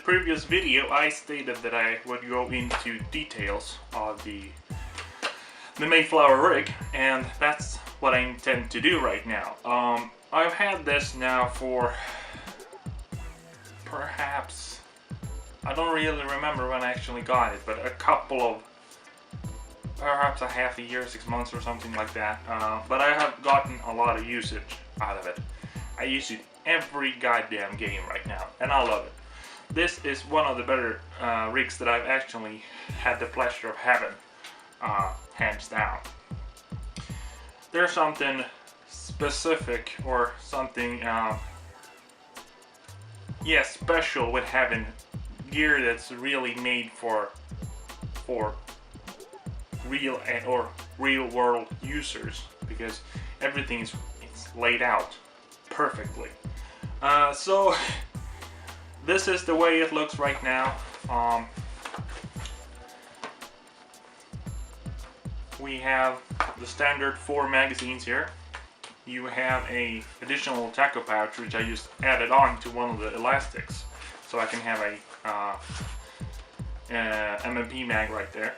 previous video I stated that I would go into details of the Mayflower rig, and that's what I intend to do right now. I've had this now for perhaps, I don't really remember when I actually got it, but a couple of, perhaps a half a year, 6 months or something like that. But I have gotten a lot of usage out of it. I use it every goddamn game right now, and I love it. This is one of the better rigs that I've actually had the pleasure of having, hands down. There's something specific or something special with having gear that's really made for real world users, because everything is laid out perfectly. So this is the way it looks right now. We have the standard 4 magazines here. You have a additional taco pouch, which I just added on to one of the elastics, so I can have a M&P mag right there.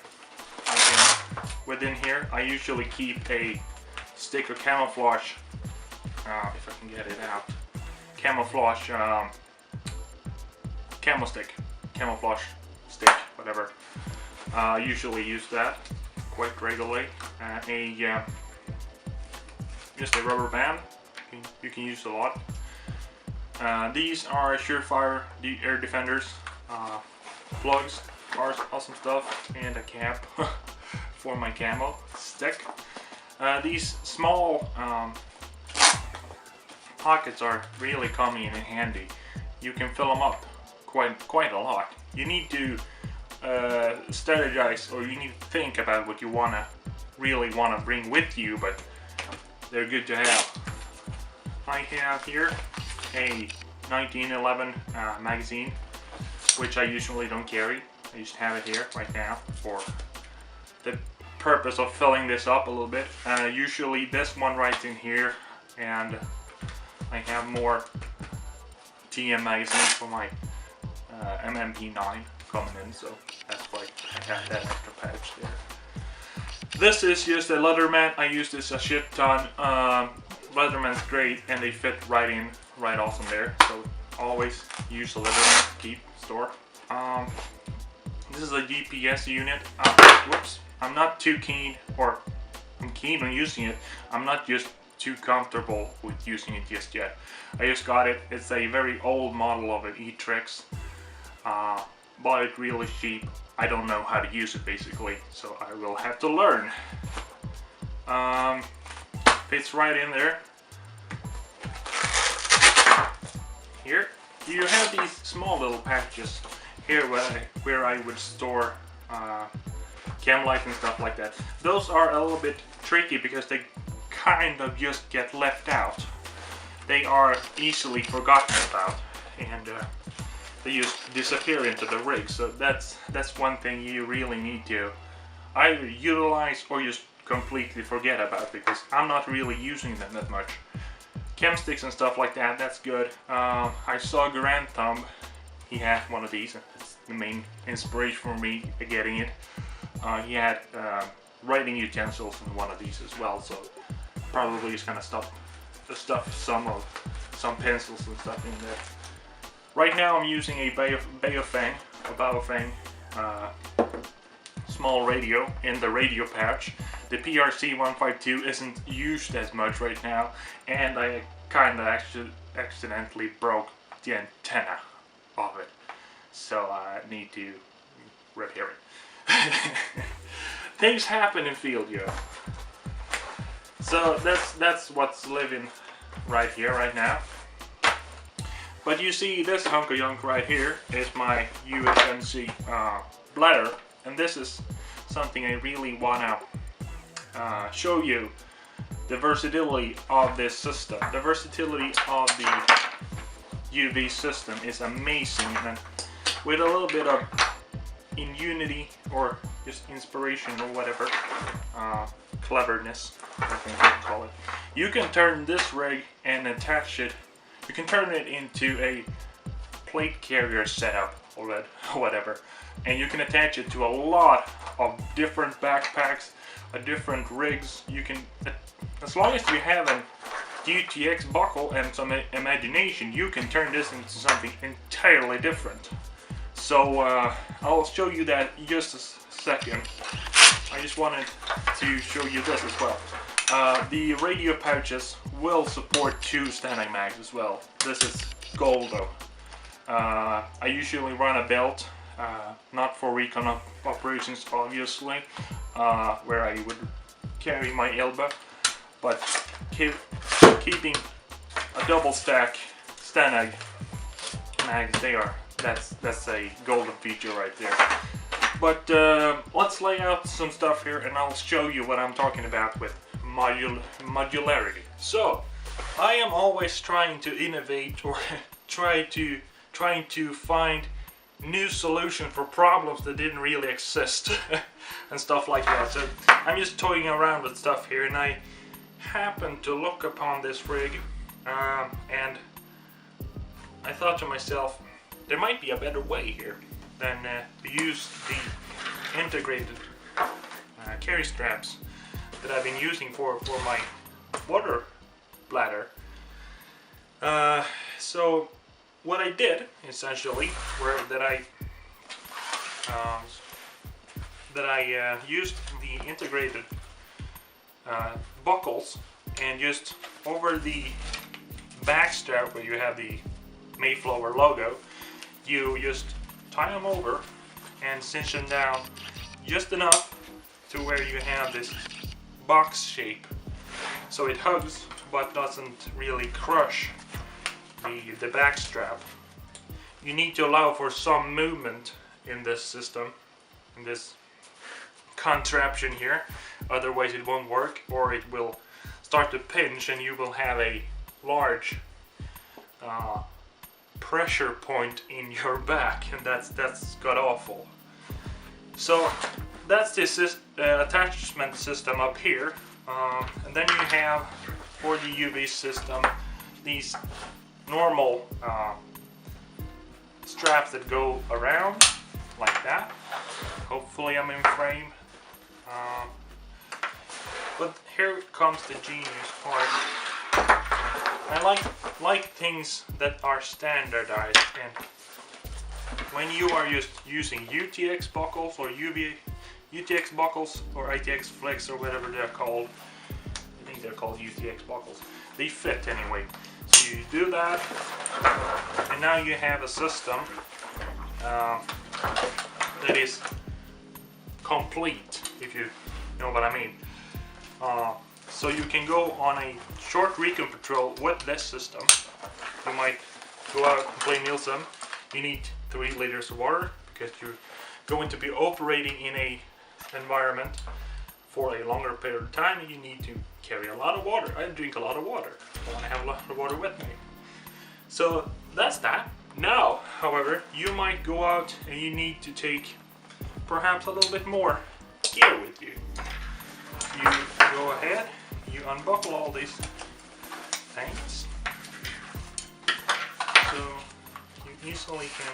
Within here, I usually keep a stick of camouflage, if I can get it out, camouflage camouflage stick, whatever. Usually use that quite regularly. Just a rubber band, you can use a lot. These are Surefire air defenders, plugs, awesome stuff, and a cap for my camo stick. These small pockets are really coming in handy. You can fill them up quite a lot. You need to strategize, or you need to think about what you really want to bring with you, but they're good to have. I have here a 1911 magazine, which I usually don't carry. I just have it here right now for the purpose of filling this up a little bit. Usually this one right in here, and I have more TM magazines for my MMP9 coming in, so that's why I have that extra pouch there. This is just a Leatherman. I use this a shit ton. Leatherman's great, and they fit right in, right awesome there. So always use a Leatherman to store. This is a GPS unit. Whoops. I'm not too keen, or I'm keen on using it. I'm not just too comfortable with using it just yet. I just got it. It's a very old model of an E-Trex. Bought it really cheap. I don't know how to use it basically, so I will have to learn. Fits right in there. Here, you have these small little patches here where I would store cam lights and stuff like that. Those are a little bit tricky because they kind of just get left out. They are easily forgotten about, and they just disappear into the rig. So that's one thing you really need to either utilize or just completely forget about, because I'm not really using them that much. Chem sticks and stuff like that, that's good. I saw Grand Thumb, he had one of these, and that's the main inspiration for me getting it. He had writing utensils in one of these as well, so probably just gonna stuff some pencils and stuff in there. Right now I'm using a Baofeng small radio in the radio pouch. The PRC 152 isn't used as much right now, and I kind of accidentally broke the antenna of it, so I need to repair it. Things happen in field, yo. So that's what's living right here, right now. But you see, this hunk of junk right here is my USMC bladder, and this is something I really wanna show you. The versatility of this system. The versatility of the UV system is amazing, and with a little bit of ingenuity or just inspiration or whatever, cleverness, I think you can call it, you can turn this rig and attach it. You can turn it into a plate carrier setup, or red, or whatever. And you can attach it to a lot of different backpacks, different rigs. You can, as long as you have an UTX buckle and some imagination, you can turn this into something entirely different. So I'll show you that in just a second. I just wanted to show you this as well. The radio pouches will support 2 standing mags as well. This is gold though. I usually run a belt, not for recon operations obviously, where I would carry my elbow, but keeping a double stack Stanag mags, that's a golden feature right there. But let's lay out some stuff here and I'll show you what I'm talking about with modularity. So I am always trying to innovate or trying to find new solution for problems that didn't really exist and stuff like that. So I'm just toying around with stuff here, and I happened to look upon this rig and I thought to myself, there might be a better way here than to use the integrated carry straps that I've been using for my water bladder. So what I did essentially that I used the integrated buckles, and just over the back strap where you have the Mayflower logo, you just tie them over and cinch them down just enough to where you have this box shape, so it hugs but doesn't really crush the back strap. You need to allow for some movement in this system, in this contraption here, otherwise it won't work, or it will start to pinch and you will have a large pressure point in your back, and that's god awful. So that's this attachment system up here, and then you have for the UV system these normal straps that go around like that. Hopefully I'm in frame. But here comes the genius part. I like things that are standardized, and when you are just using UTX buckles or UTX buckles or ITX flex or whatever they're called, I think they're called UTX buckles, they fit anyway. So you do that, and now you have a system that is complete, if you know what I mean. So you can go on a short recon patrol with this system. You might go out and play Nielsen. You need 3 liters of water because you're going to be operating in a environment for a longer period of time, and you need to carry a lot of water. I drink a lot of water. I want to have a lot of water with me. So that's that. Now, however, you might go out and you need to take perhaps a little bit more gear with you. You go ahead, you unbuckle all these things, so you easily can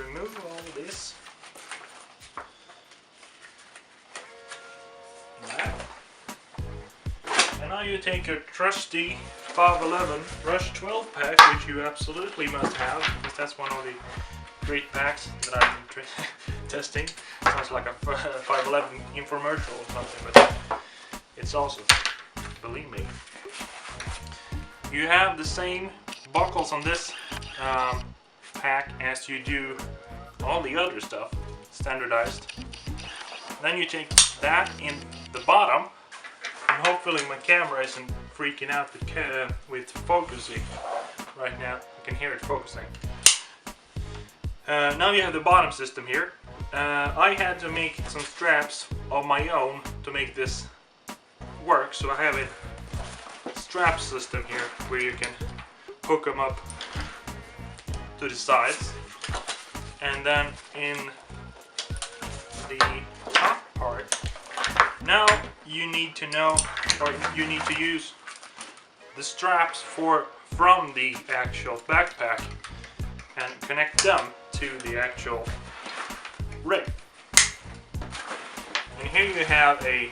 remove all this. And now you take a trusty 511 Rush 12 pack, which you absolutely must have, because that's one of the great packs that I've been testing. Sounds like a 511 infomercial or something, but it's awesome, believe me. You have the same buckles on this pack as you do all the other stuff, standardized. Then you take that in the bottom, and hopefully my camera isn't freaking out with focusing right now. You can hear it focusing. Now you have the bottom system here. I had to make some straps of my own to make this work, so I have a strap system here where you can hook them up to the sides, and then in the top part, now you need to know, or you need to use the straps from the actual backpack and connect them to the actual rig. And here you have a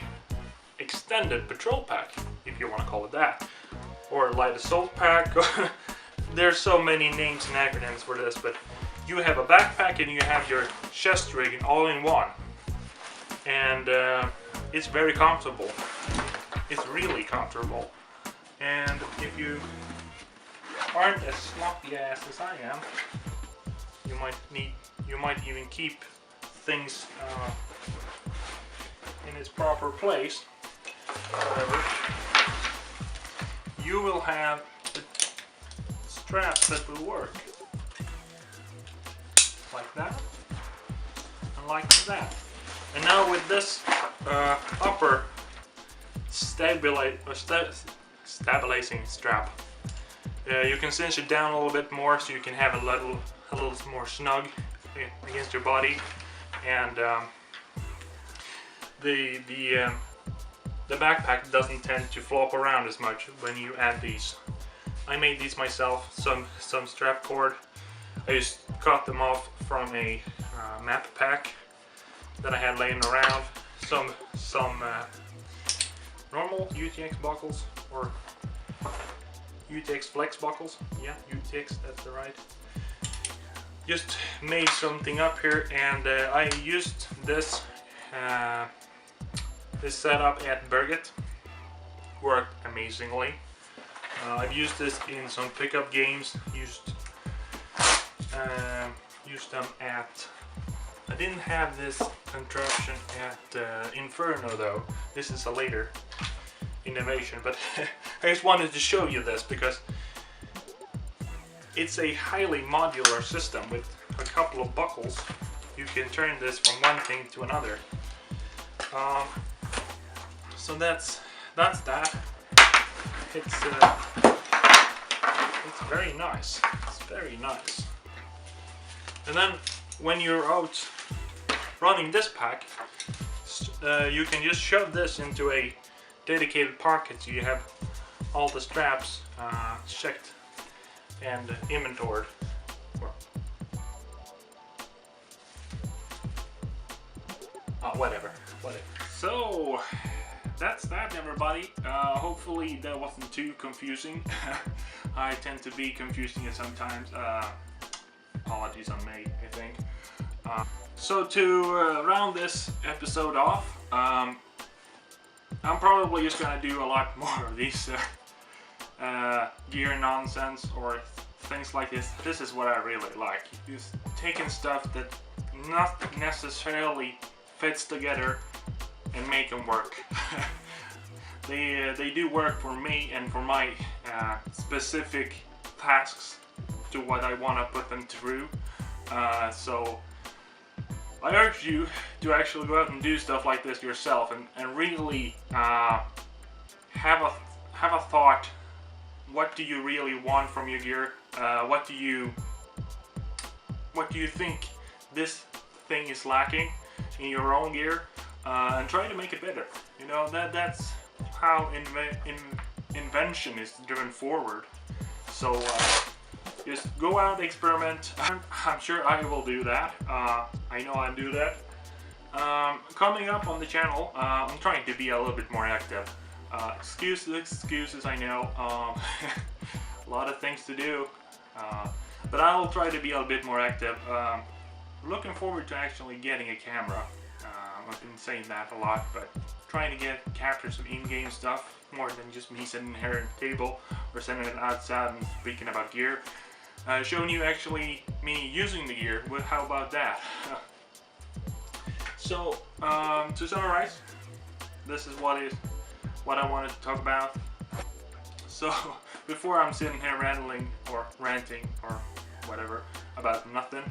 extended patrol pack, if you want to call it that, or light assault pack. There's so many names and acronyms for this, but you have a backpack and you have your chest rig all in one, and it's very comfortable. It's really comfortable, and if you aren't as sloppy ass as I am, you might even keep things in its proper place. However, you will have straps that will work like that and like that. And now with this upper stabilizing strap, you can cinch it down a little bit more so you can have a little more snug against your body, and the backpack doesn't tend to flop around as much when you add these. I made these myself, some strap cord. I just cut them off from a map pack that I had laying around. Some normal UTX buckles, or UTX flex buckles. Yeah, UTX, that's the right. Just made something up here, and I used this setup at Burget. Worked amazingly. I've used this in some pickup games. Used them at. I didn't have this contraption at Inferno though. This is a later innovation, but I just wanted to show you this because it's a highly modular system with a couple of buckles. You can turn this from one thing to another. So that's that. It's very nice. It's very nice. And then when you're out running this pack, you can just shove this into a dedicated pocket so you have all the straps checked and inventoried. Whatever. So that's that, everybody. Hopefully that wasn't too confusing. I tend to be confusing at sometimes. Apologies on me, I think. So to round this episode off, I'm probably just gonna do a lot more of these gear nonsense or things like this. This is what I really like. Just taking stuff that not necessarily fits together and make them work. They do work for me and for my specific tasks to what I want to put them through. So I urge you to actually go out and do stuff like this yourself, and really have a thought. What do you really want from your gear? What do you think this thing is lacking in your own gear, and try to make it better. You know, that's how invention is driven forward. So just go out, experiment. I'm sure I will do that. I know I do that. Coming up on the channel, I'm trying to be a little bit more active. Excuses, I know. A lot of things to do, but I will try to be a bit more active. Looking forward to actually getting a camera. I've been saying that a lot, but trying to capture some in-game stuff more than just me sitting here at the table or sitting outside and speaking about gear. Showing you actually me using the gear. Well, how about that? So to summarize, this is what I wanted to talk about. So before I'm sitting here rambling or ranting or whatever about nothing,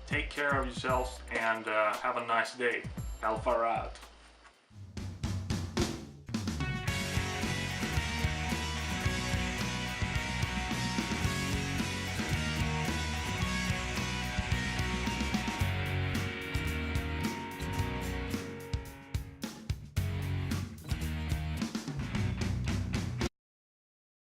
take care of yourselves and have a nice day. Alpha out.